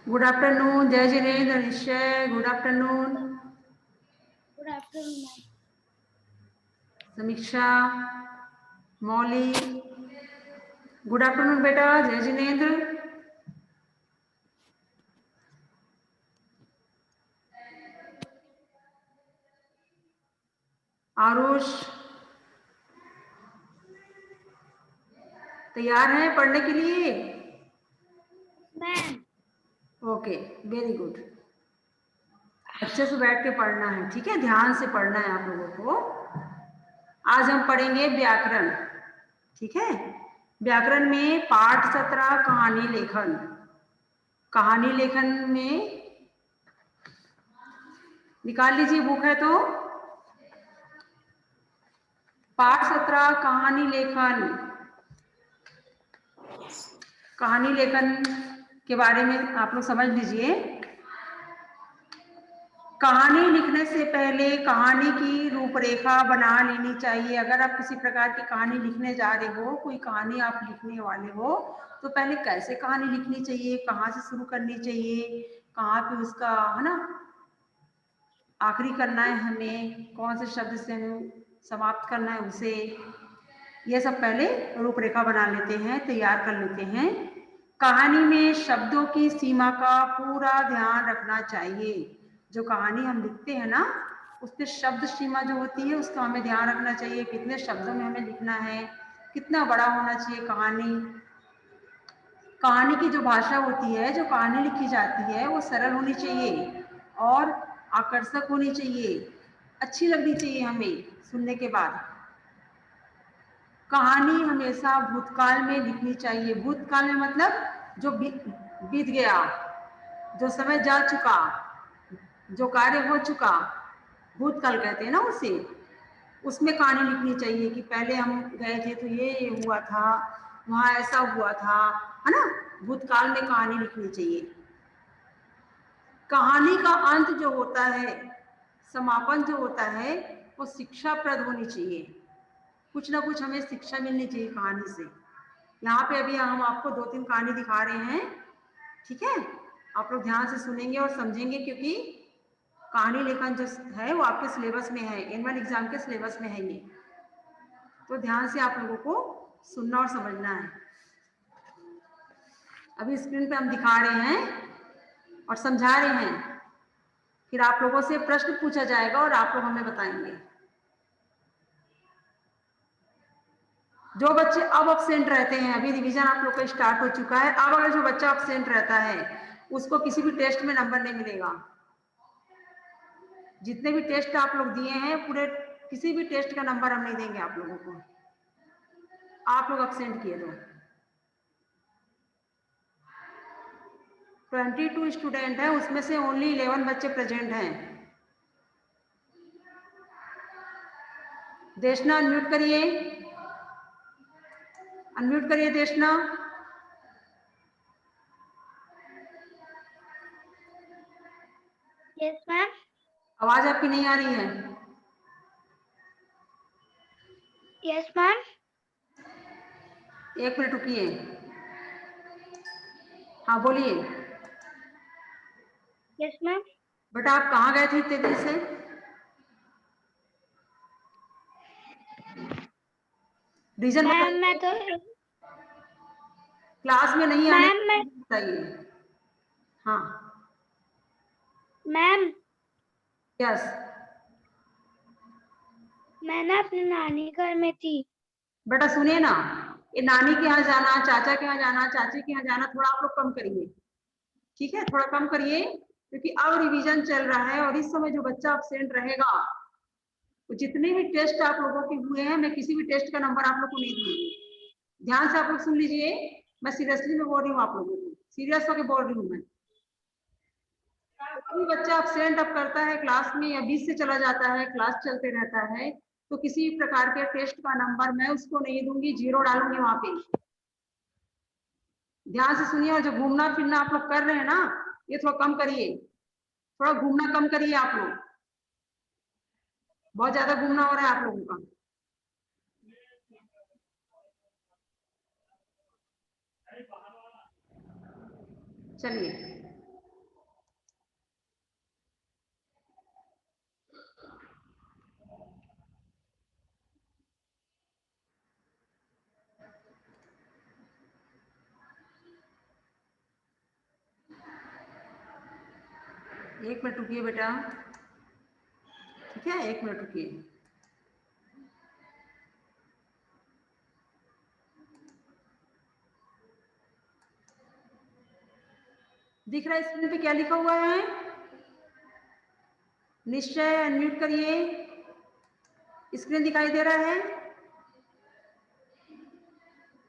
Good afternoon जय जिनेन्द्र निश्चय। Good afternoon. Good afternoon समीक्षा, मौली, गुड आफ्टरनून बेटा। जय जिनेन्द्र। आरुष, तैयार हैं पढ़ने के लिए? मैम। Okay, very good. अच्छे से बैठ के पढ़ना है, ठीक है? ध्यान से पढ़ना है आप लोगों को। आज हम पढ़ेंगे व्याकरण, ठीक है? व्याकरण में पाठ 17 कहानी लेखन। कहानी लेखन में निकाल लीजिए बुक है तो। पाठ 17 कहानी लेखन। कहानी लेखन के बारे में आप लोग समझ लीजिए। कहानी लिखने से पहले कहानी की रूपरेखा बना लेनी चाहिए। अगर आप किसी प्रकार की कहानी लिखने जा रहे हो, कोई कहानी आप लिखने वाले हो, तो पहले कैसे कहानी लिखनी चाहिए, कहाँ से शुरू करनी चाहिए, कहाँ पे उसका है ना आखिरी करना है, हमें कौन से शब्द से हमें समाप्त करना है उसे, ये सब पहले रूपरेखा बना लेते हैं, तैयार कर लेते हैं। कहानी में शब्दों की सीमा का पूरा ध्यान रखना चाहिए। जो कहानी हम लिखते हैं ना, उसमें शब्द सीमा जो होती है उसका हमें ध्यान रखना चाहिए। कितने शब्दों में हमें लिखना है, कितना बड़ा होना चाहिए कहानी। कहानी की जो भाषा होती है, जो कहानी लिखी जाती है, वो सरल होनी चाहिए और आकर्षक होनी चाहिए, अच्छी लगनी चाहिए हमें सुनने के बाद। कहानी हमेशा भूतकाल में लिखनी चाहिए। भूतकाल में मतलब जो बीत गया, जो समय जा चुका, जो कार्य हो चुका, भूतकाल कहते हैं ना उसे। उसमें कहानी लिखनी चाहिए कि पहले हम गए थे तो ये हुआ था, वहाँ ऐसा हुआ था, है ना? भूतकाल में कहानी लिखनी चाहिए। कहानी का अंत जो होता है, समापन जो होता है, वो शिक्षाप्रद होनी चाहिए। कुछ ना कुछ हमें शिक्षा मिलनी चाहिए कहानी से। यहाँ पे अभी हम आपको 2-3 कहानी दिखा रहे हैं, ठीक है? आप लोग ध्यान से सुनेंगे और समझेंगे, क्योंकि कहानी लेखन जो है वो आपके सिलेबस में है, एनुअल एग्जाम के सिलेबस में है ये। तो ध्यान से आप लोगों को सुनना और समझना है। अभी स्क्रीन पे हम दिखा रहे हैं और समझा रहे हैं, फिर आप लोगों से प्रश्न पूछा जाएगा और आप लोग हमें बताएंगे। जो बच्चे अब अब्सेंट रहते हैं, अभी रिवीजन आप लोग का स्टार्ट हो चुका है, अब अगर जो बच्चा अब्सेंट रहता है उसको किसी भी टेस्ट में नंबर नहीं मिलेगा। जितने भी टेस्ट आप लोग दिए हैं, पूरे किसी भी टेस्ट का नंबर हम नहीं देंगे आप लोगों को, आप लोग अब्सेंट किए तो। 22 स्टूडेंट है, उसमें से ओनली 11 बच्चे प्रेजेंट हैं। देशना अनम्यूट करिए, अनम्यूट करिए देशना। Yes ma'am. आवाज आपकी नहीं आ रही है। Yes ma'am. 1 मिनट रुकिए। हाँ बोलिए। Yes ma'am. बेटा आप कहाँ गए थे इतने दिन से? रीजन मैम मैं तो क्लास में नहीं आने मैम मैं बताइए। हाँ मैम यस। मैं ना अपने नानी घर में थी। बेटा सुनिए ना, ये नानी के यहाँ जाना, चाचा के यहाँ जाना, चाची के यहाँ जाना थोड़ा आप लोग कम करिए, ठीक है? थोड़ा कम करिए, क्योंकि अब रिवीजन चल रहा है और इस समय जो बच्चा अब्सेंट रहेगा, तो जितने भी टेस्ट आप लोगों के हुए हैं, मैं किसी भी टेस्ट का नंबर आप लोग को नहीं दूंगी। ध्यान से आप लोग सुन लीजिए, मैं सीरियसली में बोल रही हूँ, आप लोगों को सीरियस होकर बोल रही हूँ मैं। कोई बच्चा अब्सेंट अब करता है क्लास में या बीच से चला जाता है, क्लास चलते रहता है, तो किसी प्रकार के टेस्ट का नंबर मैं उसको नहीं दूंगी, 0 डालूंगी वहां पे। ध्यान से सुनिए, और जो घूमना फिरना आप लोग कर रहे हैं ना, ये थोड़ा कम करिए, थोड़ा घूमना कम करिए आप लोग, बहुत ज्यादा घूमना हो रहा है आप लोगों का। चलिए एक मिनट रुकिए बेटा, ठीक है, एक मिनट रुकिए। दिख रहा है स्क्रीन पे क्या लिखा हुआ है? निश्चय अनम्यूट करिए, स्क्रीन दिखाई दे रहा है?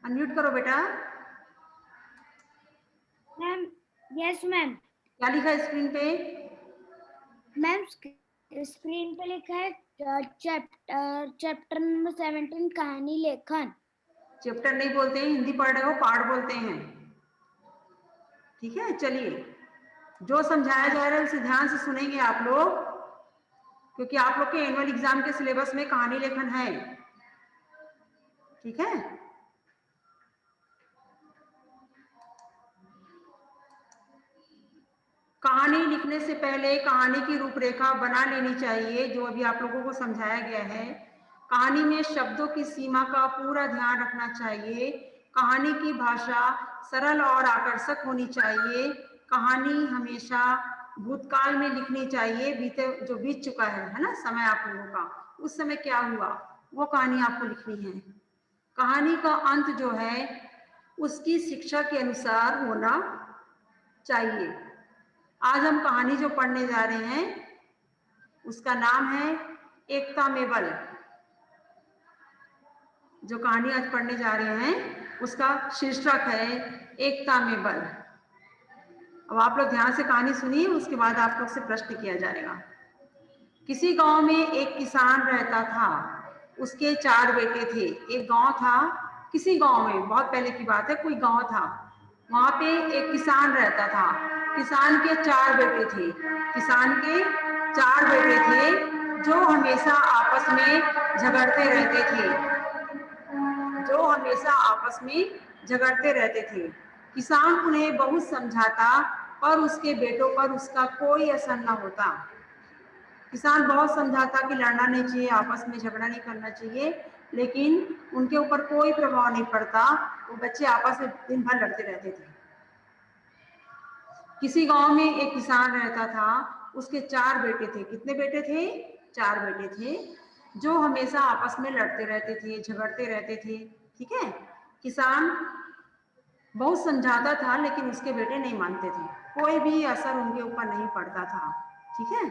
अनम्यूट करो बेटा। Ma'am, yes ma'am. क्या लिखा है स्क्रीन पे? मैम, स्क्रीन पे लिखा है चैप्टर नंबर 17 कहानी लेखन। चैप्टर नहीं बोलते हैं, हिंदी पढ़ रहे हो, पाठ बोलते हैं, ठीक है। चलिए, जो समझाया जा रहा है उसे ध्यान से सुनेंगे आप लोग, क्योंकि आप लोग के एनुअल एग्जाम के सिलेबस में कहानी लेखन है, ठीक है। कहानी लिखने से पहले कहानी की रूपरेखा बना लेनी चाहिए, जो अभी आप लोगों को समझाया गया है। कहानी में शब्दों की सीमा का पूरा ध्यान रखना चाहिए। कहानी की भाषा सरल और आकर्षक होनी चाहिए। कहानी हमेशा भूतकाल में लिखनी चाहिए, बीते जो बीत चुका है ना समय आप लोगों का, उस समय क्या हुआ वो कहानी आपको लिखनी है। कहानी का अंत जो है उसकी शिक्षा के अनुसार होना चाहिए। आज हम कहानी जो पढ़ने जा रहे हैं उसका नाम है एकता में बल। जो कहानी आज पढ़ने जा रहे हैं उसका शीर्षक है एकता में बल। अब आप लोग ध्यान से कहानी सुनिए, उसके बाद आप लोग से प्रश्न किया जाएगा। किसी गांव में एक किसान रहता था, उसके 4 बेटे थे। एक गांव था, किसी गांव में, बहुत पहले की बात है, कोई गांव था, वहां पे एक किसान रहता था। किसान के 4 बेटे थे। किसान के 4 बेटे थे जो हमेशा आपस में झगड़ते रहते थे, जो हमेशा आपस में झगड़ते रहते थे। किसान उन्हें बहुत समझाता पर उसके बेटों पर उसका कोई असर न होता। किसान बहुत समझाता कि लड़ना नहीं चाहिए, आपस में झगड़ा नहीं करना चाहिए, लेकिन उनके ऊपर कोई प्रभाव नहीं पड़ता, वो बच्चे आपस में दिन भर लड़ते रहते थे। किसी गांव में एक किसान रहता था, उसके 4 बेटे थे। कितने बेटे थे? 4 बेटे थे, जो हमेशा आपस में लड़ते रहते थे, झगड़ते रहते थे, ठीक है। किसान बहुत समझाता था लेकिन उसके बेटे नहीं मानते थे, कोई भी असर उनके ऊपर नहीं पड़ता था, ठीक है।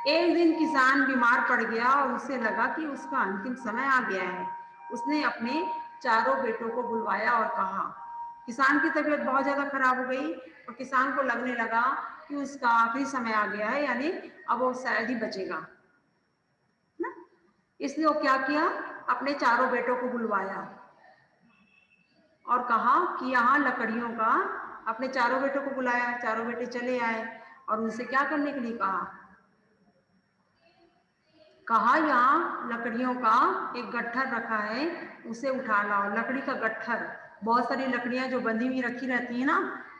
एक दिन किसान बीमार पड़ गया और उसे लगा कि उसका अंतिम समय आ गया है। उसने अपने 4 बेटों को बुलवाया और कहा, किसान की तबीयत बहुत ज्यादा खराब हो गई और किसान को लगने लगा कि उसका आखिरी समय आ गया है, यानी अब वो शायद ही बचेगा ना। इसलिए वो क्या किया, अपने 4 बेटों को बुलवाया और कहा कि यहाँ लकड़ियों का, अपने 4 बेटों को बुलाया, 4 बेटे चले आए और उनसे क्या करने के लिए कहा यहाँ लकड़ियों का एक गट्ठर रखा है, उसे उठा लाओ। लकड़ी का गट्ठर, बहुत सारी लकड़ियां जो बंधी हुई रखी रहती है ना,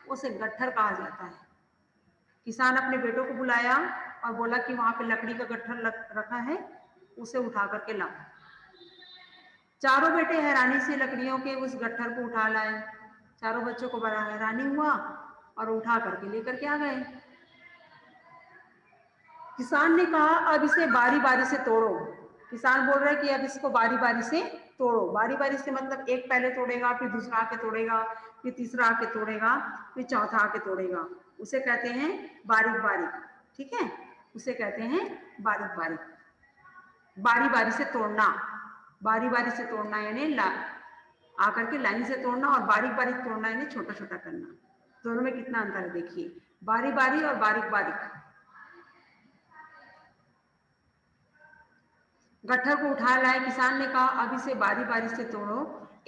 उसे गट्ठर कहा जाता है। किसान अपने बेटों को बुलाया और बोला कि वहां पे लकड़ी का गट्ठर रखा है, उसे उठा करके लाओ। 4 बेटे हैरानी से लकड़ियों के उस गट्ठर को उठा लाए। 4 बच्चों को बड़ा हैरानी हुआ और उठा करके लेकर के आ गए। किसान ने कहा अब इसे बारी बारी से तोड़ो। किसान बोल रहा है कि अब इसको बारी बारी से तोड़ो। बारी बारी से मतलब एक पहले तोड़ेगा, फिर दूसरा आके तोड़ेगा, फिर तीसरा आके तोड़ेगा, फिर चौथा आके तोड़ेगा। उसे कहते हैं बारीक बारीक, ठीक है, उसे कहते हैं बारीक बारीक। बारी बारी से तोड़ना, बारी बारी से तोड़ना यानी आकर के लाइन से तोड़ना, और बारीक बारीक तोड़ना यानी छोटा छोटा करना। दोनों में कितना अंतर है देखिए, बारी बारी और बारीक बारीक। गट्ठर को उठा लाए। किसान ने कहा अब इसे बारी बारी से तोड़ो।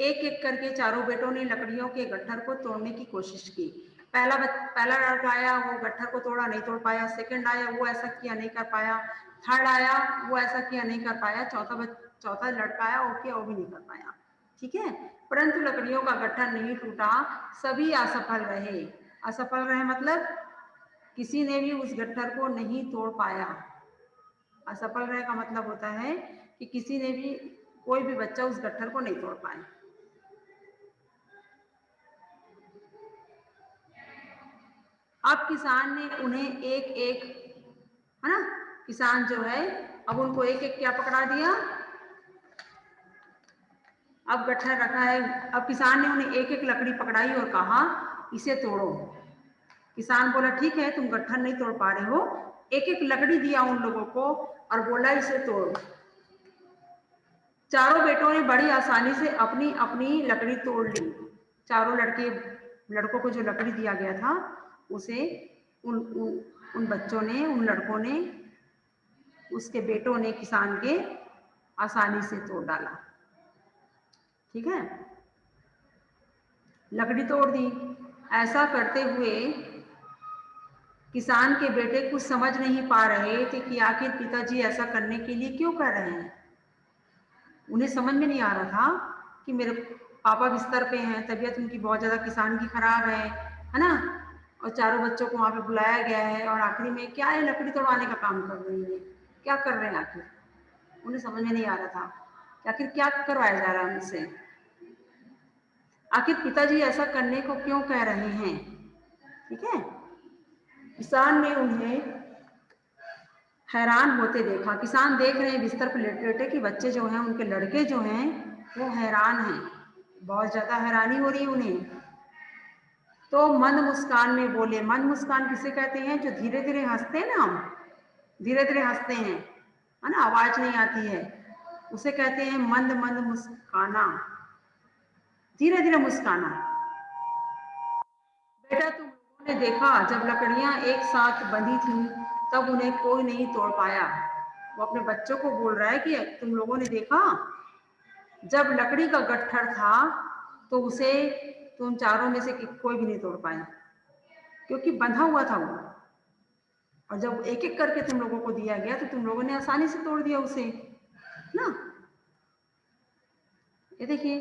एक एक करके 4 बेटों ने लकड़ियों के गट्ठर को तोड़ने की कोशिश की। पहला लड़का आया, वो गट्ठर को तोड़ा, नहीं तोड़ पाया। सेकंड आया, वो ऐसा किया, नहीं कर पाया। थर्ड आया, वो ऐसा किया, नहीं कर पाया। चौथा लड़का आया, वो किया, वो भी नहीं कर पाया, ठीक है। परंतु लकड़ियों का गट्ठर नहीं टूटा, सभी असफल रहे। असफल रहे मतलब किसी ने भी उस गट्ठर को नहीं तोड़ पाया। असफल रहने का मतलब होता है कि किसी ने भी, कोई भी बच्चा उस गट्ठर को नहीं तोड़ पाए। अब किसान ने उन्हें एक एक, है ना, किसान जो है अब उनको एक एक क्या पकड़ा दिया, अब गट्ठर रखा है, अब किसान ने उन्हें एक एक लकड़ी पकड़ाई और कहा इसे तोड़ो। किसान बोला ठीक है, तुम गट्ठर नहीं तोड़ पा रहे हो, एक एक लकड़ी दिया उन लोगों को और बोला इसे तोड़ो। चारों बेटों ने बड़ी आसानी से अपनी अपनी लकड़ी तोड़ ली। चारों लड़कों को जो लकड़ी दिया गया था उसे उन बच्चों ने, उन लड़कों ने, उसके बेटों ने, किसान के, आसानी से तोड़ डाला। ठीक है, लकड़ी तोड़ दी। ऐसा करते हुए किसान के बेटे कुछ समझ नहीं पा रहे थे कि आखिर पिताजी ऐसा करने के लिए क्यों कर रहे हैं। उन्हें समझ में नहीं आ रहा था कि मेरे पापा बिस्तर पे हैं, तबीयत उनकी बहुत ज़्यादा किसान की खराब है ना, और चारों बच्चों को वहाँ पे बुलाया गया है और आखिरी में क्या है, लकड़ी तोड़वाने का काम कर रही है, क्या कर रहे हैं आखिर। उन्हें समझ में नहीं आ रहा था कि आखिर क्या करवाया जा रहा है उनसे, आखिर पिताजी ऐसा करने को क्यों कह रहे हैं। ठीक है, किसान ने उन्हें हैरान होते देखा। किसान देख रहे हैं बिस्तर पर लेटे लेटे कि बच्चे जो हैं, उनके लड़के जो हैं वो हैरान हैं, बहुत ज्यादा हैरानी हो रही है उन्हें। तो मंद मुस्कान में बोले, मंद मुस्कान किसे कहते हैं, जो धीरे धीरे हंसते हैं ना, हम धीरे धीरे हंसते हैं, है ना, आवाज नहीं आती है, उसे कहते हैं मंद मंद मुस्काना, धीरे धीरे मुस्काना। बेटा तुम लोगों ने देखा जब लकड़ियां एक साथ बंधी थी तब उन्हें कोई नहीं तोड़ पाया। वो अपने बच्चों को बोल रहा है कि तुम लोगों ने देखा जब लकड़ी का गट्ठर था तो उसे तुम चारों में से कोई भी नहीं तोड़ पाए, क्योंकि बंधा हुआ था वो, और जब एक एक करके तुम लोगों को दिया गया तो तुम लोगों ने आसानी से तोड़ दिया उसे ना। ये देखिए,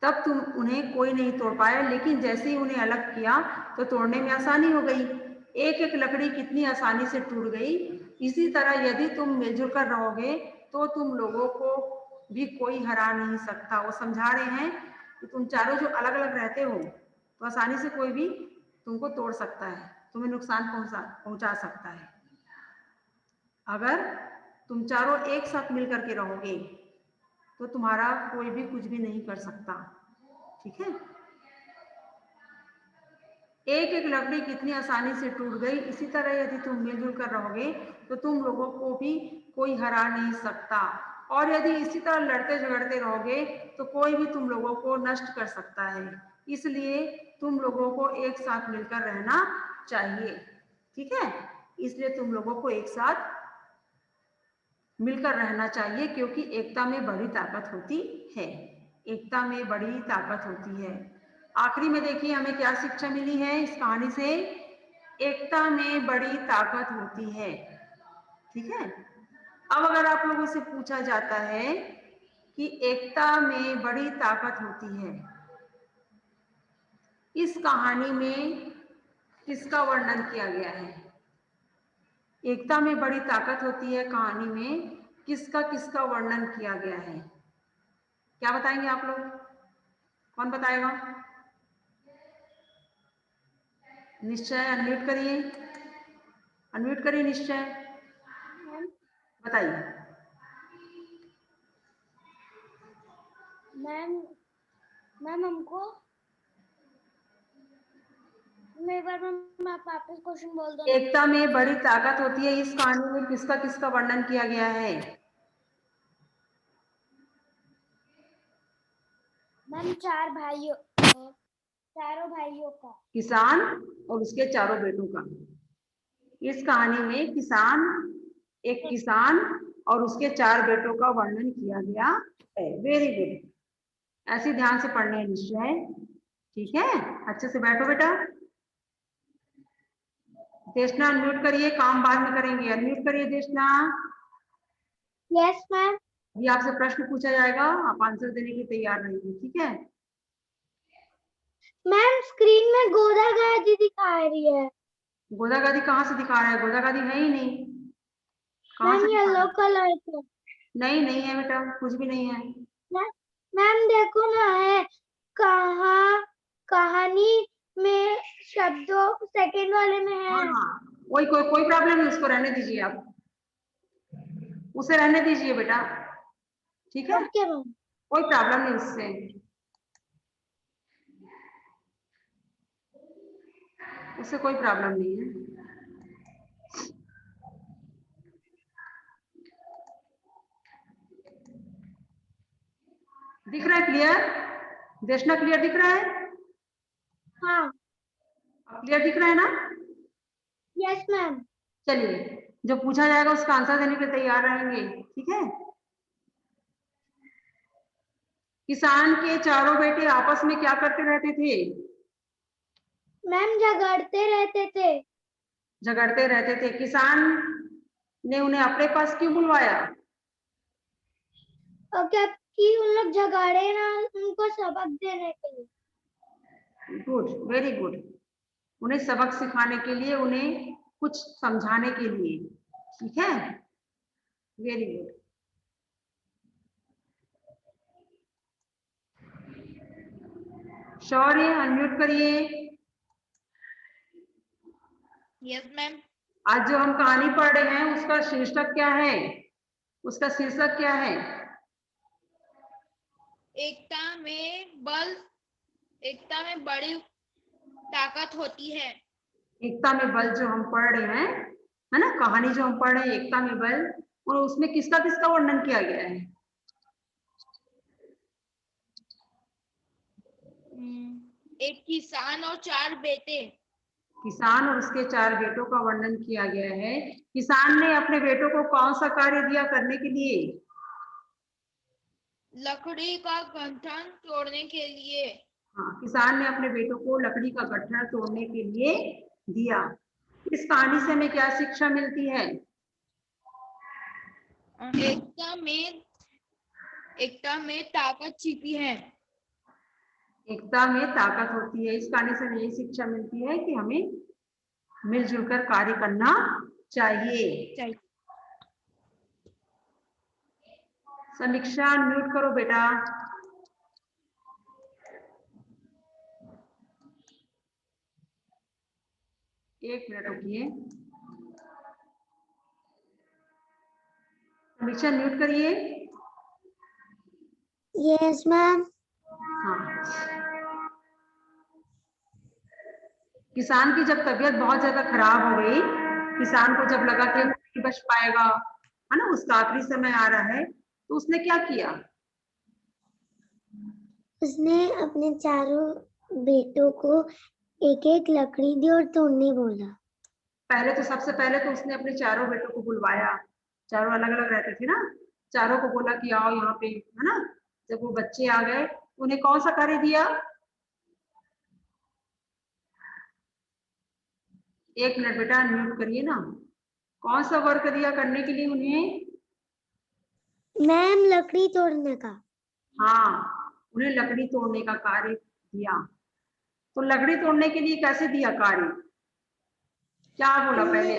तब तुम उन्हें कोई नहीं तोड़ पाया, लेकिन जैसे ही उन्हें अलग किया तो तोड़ने में आसानी हो गई। एक एक लकड़ी कितनी आसानी से टूट गई। इसी तरह यदि तुम मिलजुल कर रहोगे तो तुम लोगों को भी कोई हरा नहीं सकता। वो समझा रहे हैं कि तुम चारों जो अलग अलग रहते हो तो आसानी से कोई भी तुमको तोड़ सकता है, तुम्हें नुकसान पहुंचा सकता है। अगर तुम चारों एक साथ मिल करके रहोगे तो तुम्हारा कोई भी कुछ भी नहीं कर सकता। ठीक है, एक एक लकड़ी कितनी आसानी से टूट गई, इसी तरह यदि तुम मिलजुल कर रहोगे तो तुम लोगों को भी कोई हरा नहीं सकता, और यदि इसी तरह लड़ते झगड़ते रहोगे तो कोई भी तुम लोगों को नष्ट कर सकता है। इसलिए तुम लोगों को एक साथ मिलकर रहना चाहिए। ठीक है, इसलिए तुम लोगों को एक साथ मिलकर रहना चाहिए, क्योंकि एकता में बड़ी ताकत होती है। एकता में बड़ी ताकत होती है। आखिरी में देखिए हमें क्या शिक्षा मिली है इस कहानी से, एकता में बड़ी ताकत होती है। ठीक है, अब अगर आप लोगों से पूछा जाता है कि एकता में बड़ी ताकत होती है, इस कहानी में किसका वर्णन किया गया है। एकता में बड़ी ताकत होती है कहानी में किसका किसका वर्णन किया गया है, क्या बताएंगे आप लोग, कौन बताएगा। निश्चय अनम्यूट करिए, अनम्यूट करिए निश्चय, बताइए। मैम मैम हमको एक बार मैम आप वापस क्वेश्चन बोल दो। एकता में बड़ी ताकत होती है, इस कहानी में किसका किसका वर्णन किया गया है। मैम चारों भाइयों का, किसान और उसके चारों बेटों का। इस कहानी में एक किसान और उसके 4 बेटों का वर्णन किया गया है। वेरी गुड, ऐसे ध्यान से पढ़ने हैं निश्चय। ठीक है, अच्छे से बैठो बेटा। देशना अनम्यूट करिए, काम बाद में करेंगे, अनम्यूट करिए देशना। Yes ma'am. अभी आपसे प्रश्न पूछा जाएगा, आप आंसर देने के तैयार रहिए। ठीक है मैम स्क्रीन में गोदा गादी दिखा रही है। गोदा गादी कहाँ से दिखा रहा है, गोदा गादी है ही नहीं, कहाँ मैम से दिखा रहा येलो है? कलर का। नहीं नहीं है बेटा, कुछ भी नहीं है। मैम देखो ना है, कहा कहानी में शब्दों सेकंड वाले में है। हाँ, कोई प्रॉब्लम नहीं, उसको रहने दीजिए आप, उसे रहने दीजिए बेटा, ठीक है, ओके मैम। कोई प्रॉब्लम नहीं उससे। उससे कोई प्रॉब्लम नहीं है। दिख रहा है क्लियर? देशना क्लियर दिख रहा है? हाँ। क्लियर दिख रहा है ना? Yes ma'am. चलिए, जो पूछा जाएगा उसका आंसर देने के लिए तैयार रहेंगे, ठीक है। किसान के चारों बेटे आपस में क्या करते रहते थे? मैम झगड़ते रहते थे। झगड़ते रहते थे। किसान ने उन्हें अपने पास क्यों बुलवाया? और क्या कि उन लोग झगड़े ना, उनको सबक देने के लिए। Good, very good. उन्हें सबक सिखाने के लिए, उन्हें कुछ समझाने के लिए, ठीक है, वेरी गुड। शौर्य अनम्यूट करिए। Yes ma'am. आज जो हम कहानी पढ़ रहे हैं उसका शीर्षक क्या है? उसका शीर्षक क्या है? एकता में बड़ी ताकत होती है। एकता में बल जो हम पढ़ रहे हैं, है ना, कहानी जो हम पढ़ रहे हैं एकता में बल, और उसमें किसका किसका वर्णन किया गया है? एक किसान और 4 बेटे। किसान और उसके 4 बेटों का वर्णन किया गया है। किसान ने अपने बेटों को कौन सा कार्य दिया करने के लिए? लकड़ी का गठन तोड़ने के लिए। हाँ, किसान ने अपने बेटों को लकड़ी का गट्ठर तोड़ने के लिए दिया। इस कहानी से हमें क्या शिक्षा मिलती है? एकता में ताकत छिपी है। एकता में ताकत होती है। इस कहानी से हमें यही शिक्षा मिलती है कि हमें मिलजुल कर कार्य करना चाहिए। समीक्षा म्यूट करो बेटा। एक मिनट रुकिए, समीक्षा म्यूट करिए। Yes ma'am. हाँ, किसान की जब तबीयत बहुत ज्यादा खराब हो गई, किसान को जब लगा कि नहीं बच पाएगा, है ना, उसका आखिरी समय आ रहा है, तो उसने क्या किया? उसने अपने चारों बेटों को एक एक लकड़ी दी और तोड़ने बोला। पहले तो सबसे पहले तो उसने अपने चारों बेटों को बुलवाया, चारों अलग अलग रहते थे ना, चारों को बोला कि आओ यहाँ पे, है ना। जब वो बच्चे आ गए तो उन्हें कौन सा कार्य दिया? एक मिनट बेटा, म्यूट करिए ना। कौन सा वर्क दिया करने के लिए उन्हें? मैम लकड़ी तोड़ने का। हाँ, उन्हें लकड़ी तोड़ने का कार्य दिया। तो लकड़ी तोड़ने के लिए कैसे दिया कार्य? क्या बोला पहले?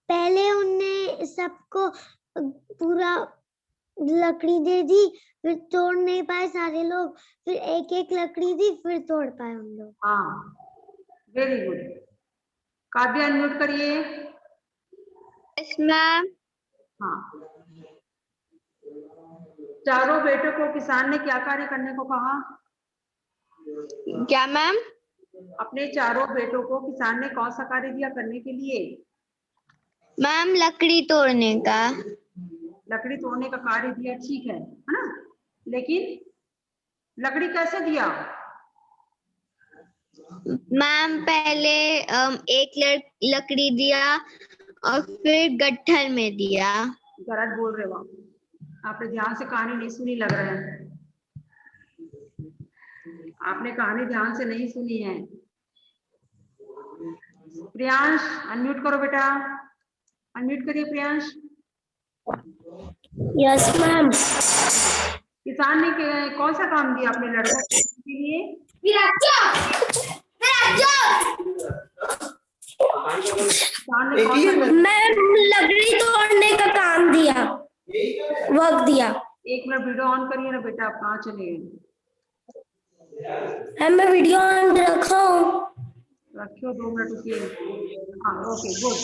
पहले उनने सबको पूरा लकड़ी दे दी, फिर तोड़ नहीं पाए सारे लोग, फिर एक एक लकड़ी दी, फिर तोड़ पाए हम लोग। हाँ, वेरी गुड। काव्य अनम्यूट करिए। Yes ma'am. हाँ, चारों बेटों को किसान ने क्या कार्य करने को कहा? क्या मैम? अपने चारों बेटों को किसान ने कौन सा कार्य दिया करने के लिए? मैम लकड़ी तोड़ने का। लकड़ी तोड़ने का कार्य दिया, ठीक है ना, लेकिन लकड़ी कैसे दिया? मैम पहले एक लकड़ी दिया और फिर गट्ठर में दिया। गलत बोल रहे हो आपने ध्यान से कहानी नहीं सुनी लग रहा है, आपने कहानी ध्यान से नहीं सुनी है। प्रियांश अनम्यूट करो बेटा, अनम्यूट करिए प्रियांश। Yes ma'am. किसान ने कौन सा काम दिया अपने लड़कों के लिए? मैम लकड़ी तोड़ने का काम दिया, वर्क दिया। एक मिनट वीडियो ऑन करिए ना बेटा, आप कहाँ चले गए? मैं वीडियो ऑन रखा हूँ। रखियो 2 मिनट रुकिए। हाँ ओके गुड।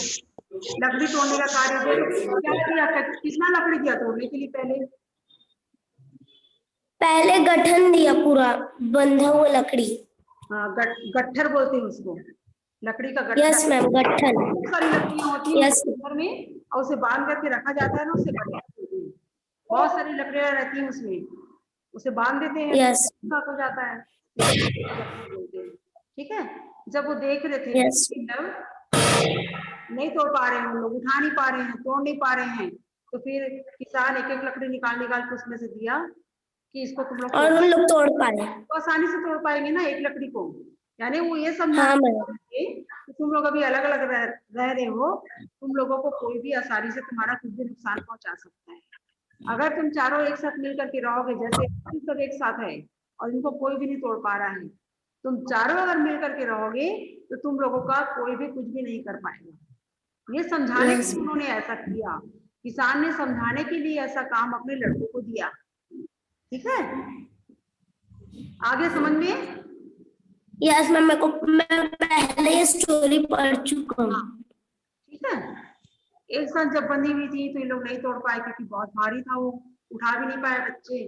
लकड़ी तोड़ने का कार्य देखो क्या किया, कितना लकड़ी दिया तोड़ने के लिए पहले? पहले गठन दिया, पूरा बंधा हुआ लकड़ी। हाँ गट्ठर बोलते हैं उसको, लकड़ी का गट्ठर। यस मैम, गठन। बहुत सारी लकड़ियां होती हैं यस घर में और उसे बांध करके रखा जाता है ना, उसे गट्ठर बोलते हैं। बहुत सारी लकड़ियां रहती हैं उसमें, उसे बांध देते हैं, यस साफ हो जाता है, बोलते हैं। ठीक है, जब वो देख रहे थे यस जब नहीं तोड़ पा रहे हैं, उन लोग उठा नहीं पा रहे हैं, तोड़ नहीं पा रहे हैं, तो फिर किसान एक एक लकड़ी निकाल निकाल के उसमें से दिया कि इसको तुम लोग और हम लोग तोड़ पाए। तो आसानी से तोड़ पाएंगे ना एक लकड़ी को। यानी वो ये समझा हाँ मैम। कि तुम लोग अभी अलग अलग रह रहे हो, तुम लोगों को कोई भी आसानी से तुम्हारा कुछ भी नुकसान पहुंचा सकता है। अगर तुम चारों एक साथ मिल करके रहोगे, जैसे सब एक साथ है और इनको कोई भी नहीं तोड़ पा रहा है, तुम चारों अगर मिल करके रहोगे तो तुम लोगों का कोई भी कुछ भी नहीं कर पाएगा। ये समझाने के लिए उन्होंने ऐसा किया, किसान ने समझाने के लिए ऐसा काम अपने लड़कों को दिया। ठीक है, आगे समझ में? यस मैम, मैं पहले ये स्टोरी पढ़ चुका हूँ। ठीक है, एक साथ जब बंधी हुई थी तो ये लोग नहीं तोड़ पाए क्योंकि बहुत भारी था, वो उठा भी नहीं पाए बच्चे।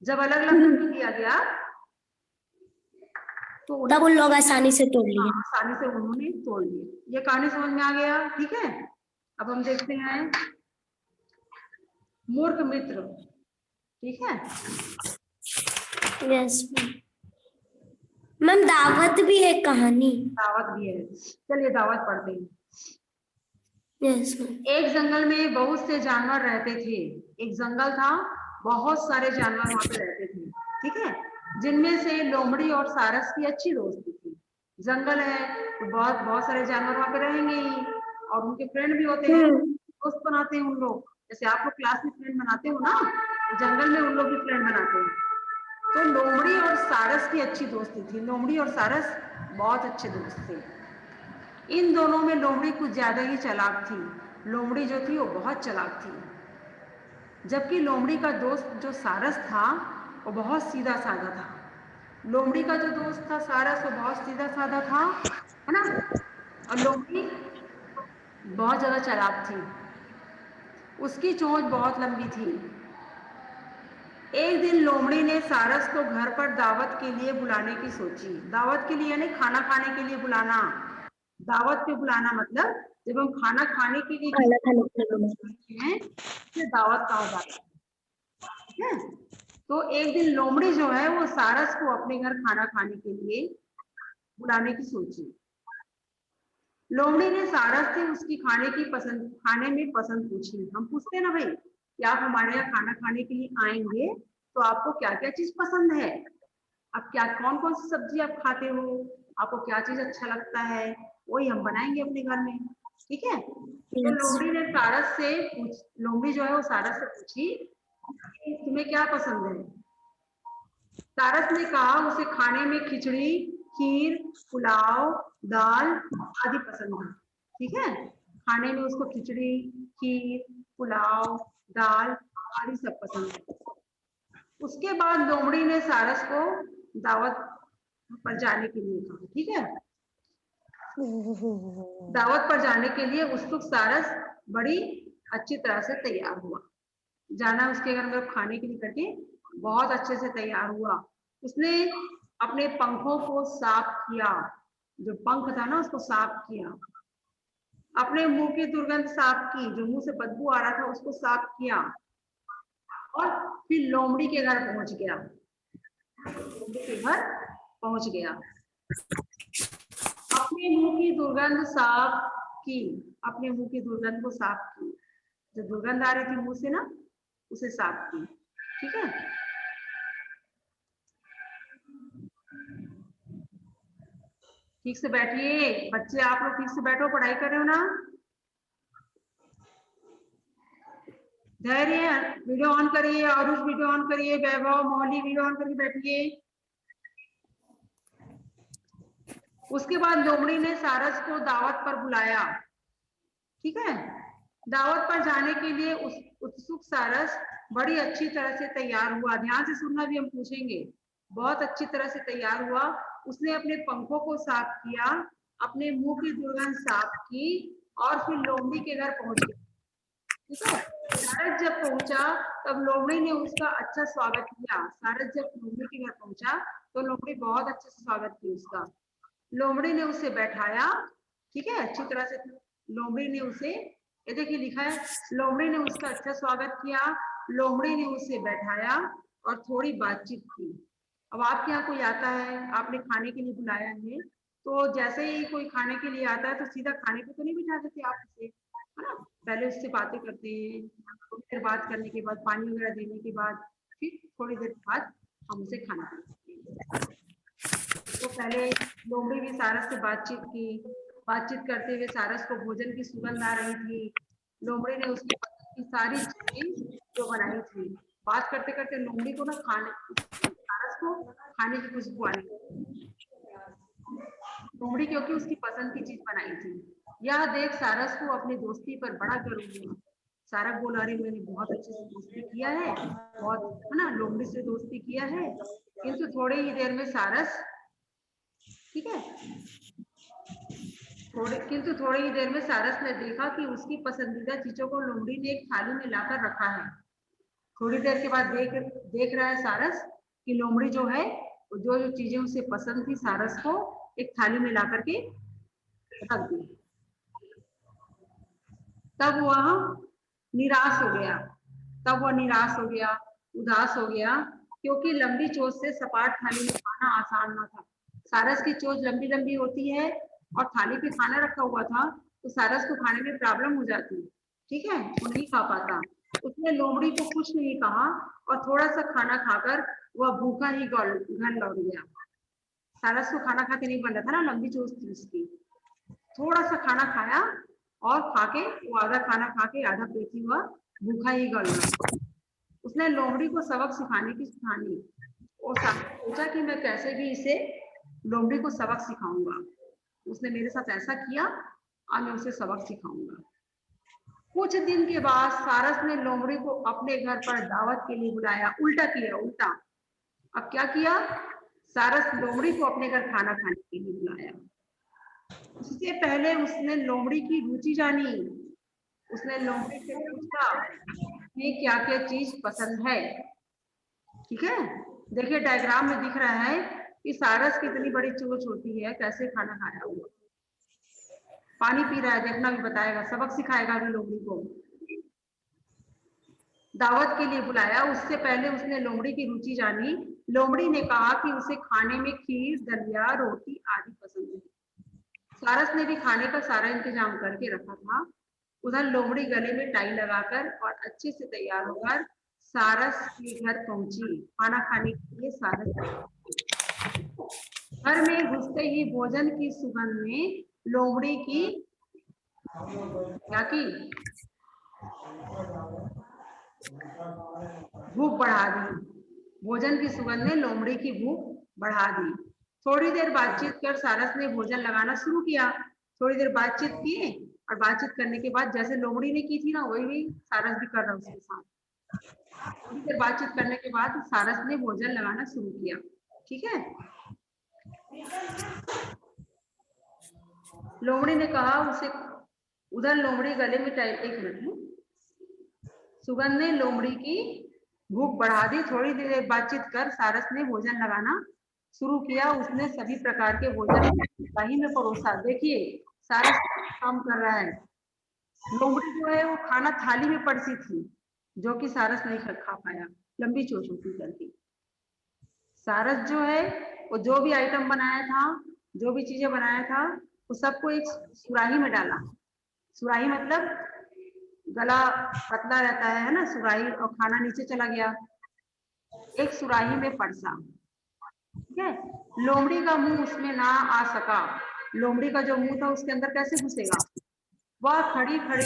जब अलग अलग कर दिया गया तो तब उन लोग आसानी से तोड़ लिए। आसानी से उन्होंने तोड़ लिए। ये कहानी समझ में आ गया? ठीक है, अब हम देखते हैं मूर्ख मित्र। ठीक है, यस मैम, दावत भी है कहानी। दावत भी है, चलिए दावत पढ़ते हैं। Yes ma'am. एक जंगल में बहुत से जानवर रहते थे। एक जंगल था, बहुत सारे जानवर वहां पे रहते थे। ठीक है, जिनमें से लोमड़ी और सारस की अच्छी दोस्ती थी। जंगल है तो बहुत बहुत सारे जानवर वहां पे रहेंगे ही और उनके फ्रेंड भी होते हैं, दोस्त बनाते हैं उन लोग। जैसे आप लोग क्लास में फ्रेंड बनाते हो ना, तो जंगल में उन लोग भी फ्रेंड बनाते हैं। तो लोमड़ी और सारस की अच्छी दोस्ती थी। लोमड़ी और सारस बहुत अच्छे दोस्त थे। इन दोनों में लोमड़ी कुछ ज्यादा ही चालाक थी। लोमड़ी जो थी वो बहुत चालाक थी, जबकि लोमड़ी का दोस्त जो सारस था वो बहुत सीधा साधा था। लोमड़ी का जो दोस्त था सारस वो बहुत सीधा साधा था, है ना, और लोमड़ी बहुत ज्यादा चालाक थी। उसकी चोंच बहुत लंबी थी। एक दिन लोमड़ी ने सारस को घर पर दावत के लिए बुलाने की सोची। दावत के लिए यानी खाना खाने के लिए बुलाना। दावत पे बुलाना मतलब जब हम खाना खाने के लिए हैं तो दावत कहा जाता है। ठीक है, तो एक दिन लोमड़ी जो है वो सारस को अपने घर खाना खाने के लिए बुलाने की सोची। लोमड़ी ने सारस से उसकी खाने में पसंद पूछी। हम पूछते हैं ना भाई कि आप हमारे यहाँ खाना खाने के लिए आएंगे तो आपको क्या क्या चीज पसंद है, आप क्या कौन कौन सी सब्जी आप खाते हो, आपको क्या चीज अच्छा लगता है, वही हम बनाएंगे अपने घर में। ठीक है, तो लोमड़ी ने सारस से लोमड़ी जो है वो सारस से पूछी तुम्हें क्या पसंद है। सारस ने कहा उसे खाने में खिचड़ी, खीर, पुलाव, दाल आदि पसंद है। ठीक है, खाने में उसको खिचड़ी, खीर, पुलाव, दाल आदि सब पसंद है। उसके बाद लोमड़ी ने सारस को दावत पर जाने के लिए कहा। ठीक है, दावत पर जाने के लिए उत्सुक सारस बड़ी अच्छी तरह से तैयार हुआ। जाना उसके घर में खाने के लिए करके बहुत अच्छे से तैयार हुआ। उसने अपने पंखों को साफ किया, जो पंख था ना उसको साफ किया। अपने मुंह की दुर्गंध साफ की, जो मुंह से बदबू आ रहा था उसको साफ किया और फिर लोमड़ी के घर पहुंच गया। लोमड़ी के घर पहुंच गया, अपने मुंह की दुर्गंध साफ की, अपने मुंह की दुर्गंध को साफ की, जो दुर्गंध आ रही थी मुंह से ना उसे साफ की। ठीक है, ठीक से बैठिए बच्चे, आप लोग ठीक से बैठो, पढ़ाई कर रहे हो ना। धैर्य, वीडियो ऑन करिए, आरुष वीडियो ऑन करिए, वैभव, मौली वीडियो ऑन करके बैठिए। उसके बाद लोमड़ी ने सारस को दावत पर बुलाया। ठीक है, दावत पर जाने के लिए उत्सुक सारस बड़ी अच्छी तरह से तैयार हुआ। ध्यान से सुनना, भी हम पूछेंगे। बहुत अच्छी तरह से तैयार हुआ। उसने अपने पंखों को साफ किया, अपने मुंह की दुर्गंध साफ की और फिर लोमड़ी के घर पहुंच गया। ठीक है, सारस जब पहुंचा तब लोमड़ी ने उसका अच्छा स्वागत किया। सारस जब लोमड़ी के घर पहुंचा तो लोमड़ी बहुत अच्छे से स्वागत की उसका। लोमड़ी ने उसे बैठाया, ठीक है, अच्छी तरह से लोमड़ी ने उसे, ये देखिए लिखा है, लोमड़ी ने उसका अच्छा स्वागत किया, लोमड़ी ने उसे बैठाया और थोड़ी बातचीत की। अब आपके यहाँ कोई आता है, आपने खाने के लिए बुलाया है, तो जैसे ही कोई खाने के लिए आता है तो सीधा खाने पे तो नहीं बिठा देते आप उसे, है ना, पहले उससे बातें करते हैं, थोड़ी देर बात करने के बाद, पानी वगैरह देने के बाद, फिर थोड़ी देर बाद हम उसे खाना खिलाते हैं। तो पहले लोमड़ी भी सारस से बातचीत की। बातचीत करते हुए सारस को भोजन की सुगंध आ रही थी। लोमड़ी ने उसकी पसंद की सारी चीजें जो बनाई थी। बात करते करते लोमड़ी को ना सारस को खाने की खुशबू आने लगी। लोमड़ी क्योंकि उसकी पसंद की चीज बनाई थी। यह देख सारस को अपनी दोस्ती पर बड़ा गर्व हुआ। सारस बोला, अरे मैंने बहुत अच्छे से दोस्ती किया है, बहुत, है ना, लोमड़ी से दोस्ती किया है। किंतु थोड़ी ही देर में सारस, ठीक है, थोड़ी ही देर में सारस ने देखा कि उसकी पसंदीदा चीजों को लोमड़ी ने एक थाली में लाकर रखा है। थोड़ी देर के बाद देख रहा है सारस कि लोमड़ी जो है, जो जो चीजें उसे पसंद थी, सारस को एक थाली में ला करके रख दी। तब वह निराश हो गया, उदास हो गया, क्योंकि लंबी चोंच से सपाट थाली में खाना आसान न था। सारस की चोंच लंबी लंबी होती है और थाली पे खाना रखा हुआ था, तो सारस को खाने में प्रॉब्लम हो जाती, ठीक है, वो नहीं खा पाता। उसने लोमड़ी को कुछ नहीं कहा और थोड़ा सा खाना खाकर वह भूखा ही घर लौट गया। सारस को खाना खाते नहीं बन रहा था ना, लंबी चोंच थी उसकी। थोड़ा सा खाना खाया और खाके वो आधा खाना खाके आधा पेट ही हुआ भूखा ही गल गया। उसने लोमड़ी को सबक सिखाने की ठानी। और सोचा कि मैं कैसे भी इसे, लोमड़ी को सबक सिखाऊंगा। उसने मेरे साथ ऐसा किया, अब मैं उसे सबक सिखाऊंगा। कुछ दिन के बाद सारस ने लोमड़ी को अपने घर पर दावत के लिए बुलाया। उल्टा किया, उल्टा। अब क्या किया, सारस लोमड़ी को अपने घर खाना खाने के लिए बुलाया। उससे पहले उसने लोमड़ी की रुचि जानी। उसने लोमड़ी से पूछा कि क्या क्या चीज पसंद है। ठीक है, देखिए डायग्राम में दिख रहा है कि सारस कितनी बड़ी चोंच होती है, कैसे खाना खाया हुआ, पानी पी रहा है, देखना भी बताएगा, सबक सिखाएगा भी लोमड़ी को। दावत के लिए बुलाया, उससे पहले उसने लोमड़ी की रुचि जानी। लोमड़ी ने कहा कि उसे खाने में खीर, दलिया, रोटी आदि पसंद है। सारस ने भी खाने का सारा इंतजाम करके रखा था। उधर लोमड़ी गले में टाई लगाकर और अच्छे से तैयार होकर सारस के घर पहुंची। खाना खाने के लिए सारस घर में घुसते ही भोजन की सुगंध में लोमड़ी की क्या की, भूख बढ़ा दी। भोजन की सुगंध ने लोमड़ी की भूख बढ़ा दी। थोड़ी देर बातचीत कर सारस ने भोजन लगाना शुरू किया। थोड़ी देर बातचीत की और बातचीत करने के बाद जैसे लोमड़ी ने की थी ना, वही सारस भी कर रहा उसके साथ। थोड़ी देर बातचीत करने के बाद सारस ने भोजन लगाना शुरू किया। ठीक है, लोमड़ी ने कहा उसे, उधर लोमड़ी गले में टाई, एक मिनट, सुगंध ने लोमड़ी की भूख बढ़ा दी। थोड़ी देर बातचीत कर सारस ने भोजन लगाना शुरू किया। उसने सभी प्रकार के भोजन दही में परोसा। देखिए सारस काम कर रहा है। लोमड़ी जो है वो खाना थाली में परोसी थी, जो कि सारस नहीं खा पाया, लंबी चोंच होती करके। सारस जो है वो जो भी आइटम बनाया था, जो भी चीजें बनाया था, वो सबको एक सुराही में डाला। सुराही मतलब गला पतला रहता है ना सुराही, और खाना नीचे चला गया, एक सुराही में परसा। ठीक है, लोमड़ी का मुंह उसमें ना आ सका। लोमड़ी का जो मुंह था उसके अंदर कैसे घुसेगा। वह खड़ी खड़ी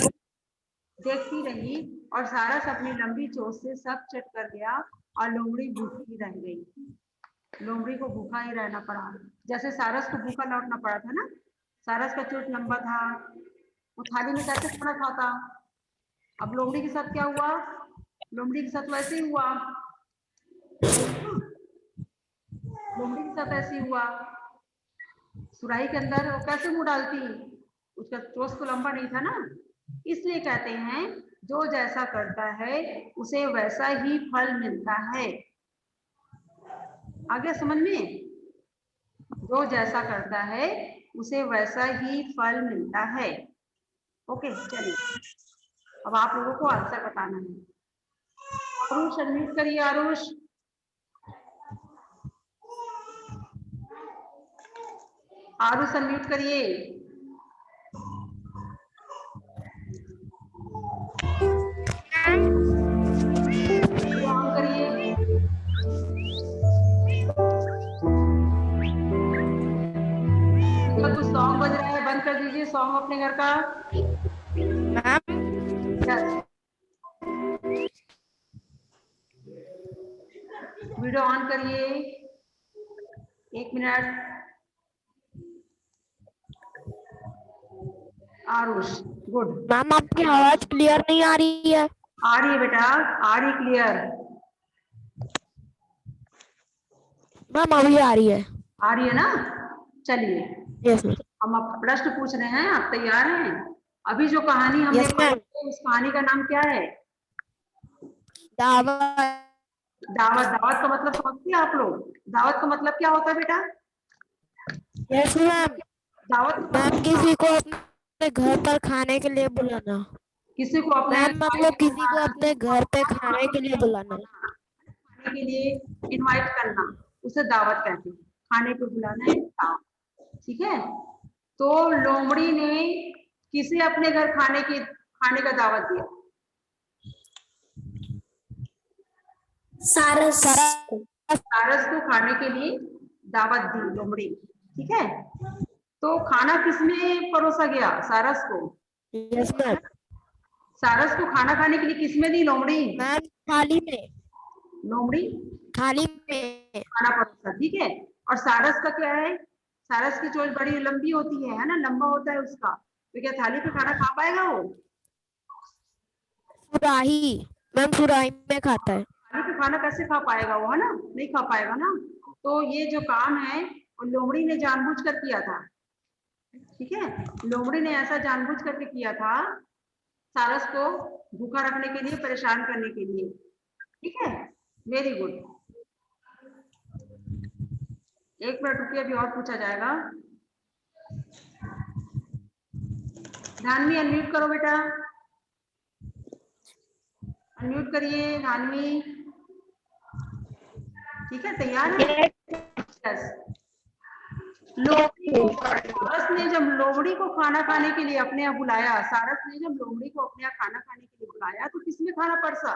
देखती रही और सारस अपनी लंबी चोंच से सब चट कर गया और लोमड़ी भूखी रह गई। लोमड़ी को भूखा ही रहना पड़ा, जैसे सारस को भूखा लौटना पड़ा था ना। सारस का चोंच लंबा था, वो थाली में कैसे खाना खाता। अब लोमड़ी के साथ क्या हुआ, लोमड़ी के साथ वैसे ही हुआ, लोमड़ी के साथ ऐसे ही हुआ। सुराही के अंदर वो कैसे मुंह डालती, उसका चोंच तो लंबा नहीं था ना, इसलिए कहते हैं जो जैसा करता है उसे वैसा ही फल मिलता है। आगे समझ में, जो जैसा करता है उसे वैसा ही फल मिलता है। ओके चलिए, अब आप लोगों को आंसर बताना है। आरुष अनम्यूट करिए, आरुष। आरुष अनम्यूट करिए। ऑन करिए। कुछ सॉन्ग बज रहा है, बंद कर दीजिए सॉन्ग अपने घर का। वीडियो ऑन करिए, 1 मिनट। आरुष गुड। मैम आपकी आवाज क्लियर नहीं आ रही है। आ रही है बेटा, आ रही क्लियर। मैम अभी आ रही है। आ रही है ना, चलिए। Yes ma'am. हम अब प्रश्न पूछ रहे हैं, आप तैयार हैं? अभी जो कहानी हमने Yes, पढ़ी ma'am. है, उस कहानी का नाम क्या है? दावत। दावत। दावत का मतलब समझते हैं आप लोग? दावत का मतलब क्या होता है बेटा? Yes ma'am. दावत का मैम मतलब किसी को अपने घर पर खाने के लिए बुलाना। किसी को अपने मैम मतलब किसी को अपने घर पे खाने के लिए बुलाना। खाने के लिए इनवाइट करना, उसे दावत कहते हैं। खाने को बुलाना है दावत, ठीक है। तो लोमड़ी ने किसे अपने घर खाने का दावत दिया? सारस। सारस को खाने के लिए दावत दी लोमड़ी, ठीक है। तो खाना किसने परोसा गया सारस को? Yes ma'am. सारस को खाना खाने के लिए किसमें दी लोमड़ी? मैम थाली में। लोमड़ी थाली में। खाना परोसा, ठीक है। और सारस का क्या है? सारस की चोंच बड़ी लंबी होती है ना, लंबा होता है उसका, तो क्या थाली पे खाना खा पाएगा वो? सुराही। मैम सुराही में खाता है। थाली पे खाना कैसे खा पाएगा वो, है ना, नहीं खा पाएगा ना। तो ये जो काम है वो लोमड़ी ने जानबूझ कर किया था, ठीक है। लोमड़ी ने ऐसा जानबूझ करके किया था सारस को भूखा रखने के लिए, परेशान करने के लिए, ठीक है। Very good. 1 मिनट रुकिए, अभी और पूछा जाएगा। धानवी अनम्यूट करो बेटा, अनम्यूट करिए धानवी। ठीक है, तैयार है? यस। सारस ने जब लोमड़ी को खाना खाने के लिए अपने यहाँ बुलाया, सारस ने जब लोमड़ी को अपने यहाँ खाना खाने के लिए बुलाया, तो किसमें खाना परसा?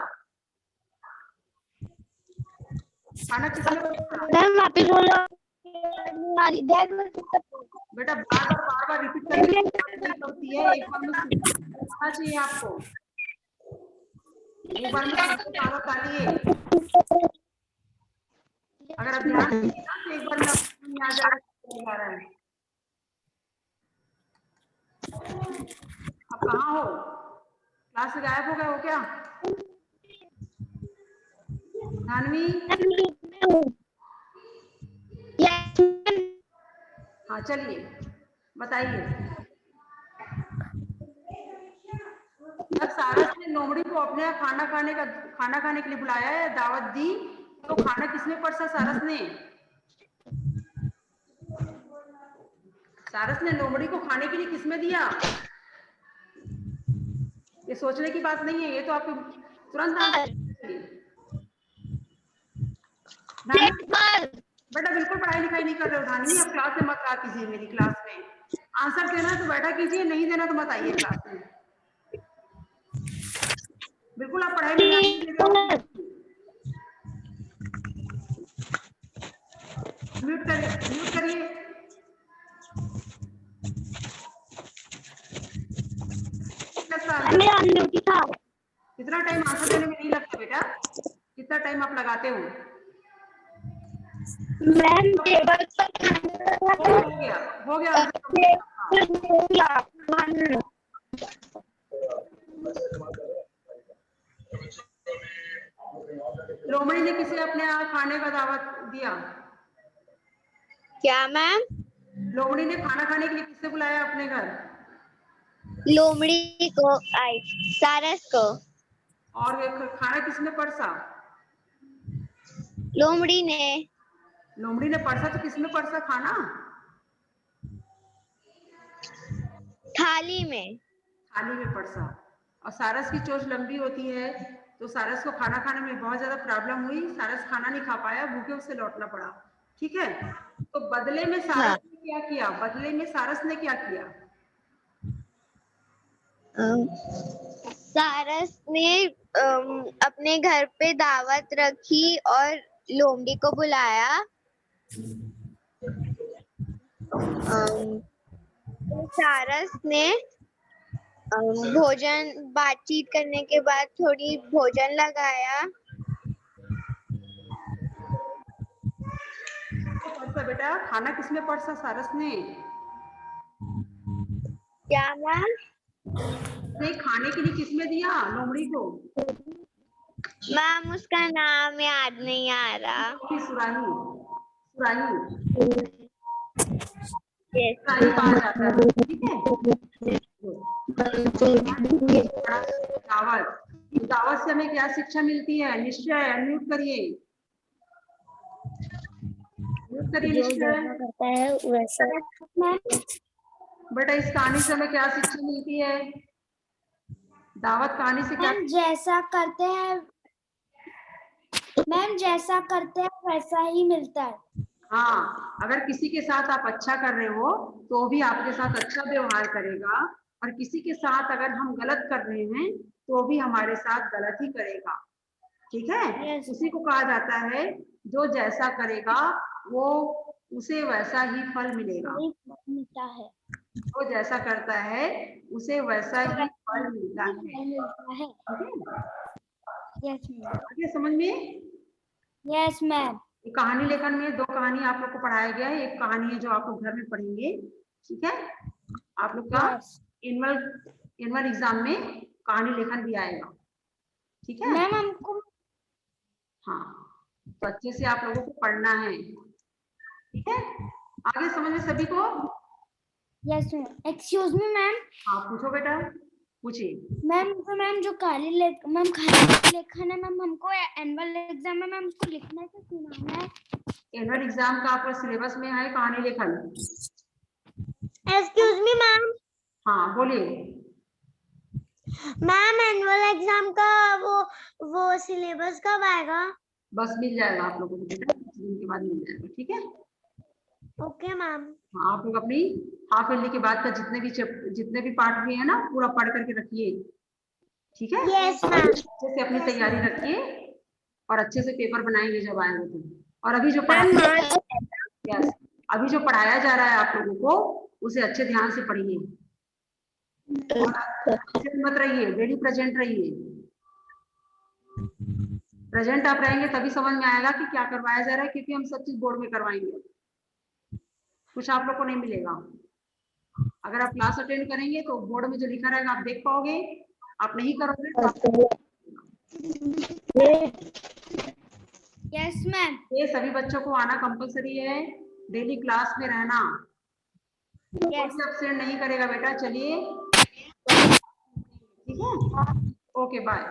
खाना किसमें परसा? बेटा बार बार रिपीट करने होती है, एक बार में आना चाहिए आपको, एक बार में ताकत आती है। अगर आप ध्यान देंगे ना तो एक बार में आपको आ जा रहा है। आप कहाँ हो? क्लास से गायब हो गए हो क्या धानवी? हाँ चलिए बताइए। जब सारस ने लोमड़ी को अपने यहाँ खाना खाने के लिए बुलाया है, दावत दी, तो खाना किसमें परसा सारस ने? सारस ने लोमड़ी को खाने के लिए किसमें दिया? ये सोचने की बात नहीं है, ये तो आपको तुरंत बेटा बिल्कुल पढ़ाई लिखाई नहीं कर रहे हो धानवी, अब क्लास में मत आ कीजिए मेरी क्लास में। आंसर देना तो बैठा कीजिए, नहीं देना तो मत आइए क्लास में। बिल्कुल आप पढ़ाई में ध्यान नहीं दे रहे हो। म्यूट करिए। कितना टाइम आंसर देने में नहीं लगता बेटा? कितना टाइम आप लगाते हो? मैम टेबल हो गया लोमड़ी ने किसे अपने यहाँ खाने का दावत दिया? क्या मैम? लोमड़ी ने खाना खाने के लिए किससे बुलाया अपने घर? लोमड़ी को आई सारस को। और खाना किसने परसा? लोमड़ी ने। लोमड़ी ने परसा, तो किसने परसा खाना? थाली में। थाली में परसा। और सारस की चोंच लंबी होती है, तो सारस को खाना खाने में बहुत ज्यादा प्रॉब्लम हुई, सारस खाना नहीं खा पाया, भूखे उसे लौटना पड़ा। ठीक है, तो बदले में सारस ने क्या किया? बदले में सारस ने क्या किया? सारस ने अपने घर पे दावत रखी और लोमड़ी को बुलाया। तो सारस ने भोजन बातचीत करने के बाद थोड़ी भोजन लगाया। परसा बेटा, खाना किसने परसा? सारस ने। क्या मैम? नहीं, खाने के लिए किसने दिया लोमड़ी को? मैम उसका नाम याद नहीं आ रहा। सुराही। सुराही। Yes. सुराही कहा जाता है, ठीक है। दावत, दावत से हमें क्या शिक्षा मिलती है? निश्चय, अनम्यूट करिए, म्यूट करिए निश्चय। करता है वैसा। बेटा इस कहानी से हमें क्या शिक्षा मिलती है? दावत कहानी से क्या? मैम जैसा करते हैं वैसा ही मिलता है। हाँ, अगर किसी के साथ आप अच्छा कर रहे हो तो भी आपके साथ अच्छा व्यवहार करेगा, और किसी के साथ अगर हम गलत कर रहे हैं तो भी हमारे साथ गलत ही करेगा। ठीक है, Yes. उसी को कहा जाता है जो जैसा करेगा वो उसे वैसा ही फल मिलेगा। मिलता है। जो जैसा करता है उसे वैसा ही फल मिलता है। Yes ma'am. आगे समझ में? Yes ma'am. कहानी लेखन में दो कहानी आप लोग को पढ़ाया गया है। एक कहानी है जो आप लोग घर में पढ़ेंगे, ठीक है। आप लोग का एनुअल एग्जाम में कहानी लेखन भी आएगा, ठीक है मैम हमको। हाँ, तो अच्छे से आप लोगों को पढ़ना है, ठीक है। आगे समझ में सभी को? Yes ma'am. Excuse me ma'am. हाँ पूछो बेटा, पूछिए। मैम जो खाली लेखन है मैम, हमको एनुअल एग्जाम में मैम उसको लिखना है कि सुनाना है? एनुअल एग्जाम का आपका सिलेबस में है कहानी लेखन। Excuse me ma'am. हाँ बोलिए। मैम एनुअल एग्जाम का वो सिलेबस कब आएगा? बस मिल जाएगा आप लोगों को बेटा, कुछ दिन के बाद मिल जाएगा, ठीक है। Okay ma'am. हाँ, आप लोग अपनी हाफ ईयरली के बाद का जितने भी पार्ट हुए हैं ना, पूरा पढ़ करके रखिए, ठीक है। Yes ma'am. अच्छे से अपनी तैयारी रखिए और अच्छे से पेपर बनाएंगे जब आएंगे तो। और अभी जो पढ़ाया जा रहा है आप लोगों को, उसे अच्छे ध्यान से पढ़िए और अच्छे मत रहिए, डेली प्रेजेंट रहिए। प्रेजेंट आप रहेंगे तभी समझ में आएगा कि क्या करवाया जा रहा है, क्योंकि हम सब चीज बोर्ड में करवाएंगे, कुछ आप लोग को नहीं मिलेगा। अगर आप क्लास अटेंड करेंगे तो बोर्ड में जो लिखा रहेगा आप देख पाओगे, आप नहीं करोगे तो यस मैम। ये सभी बच्चों को आना कंपलसरी है, डेली क्लास में रहना। कोई अब्सेंट नहीं करेगा बेटा, चलिए ठीक है, ओके बाय।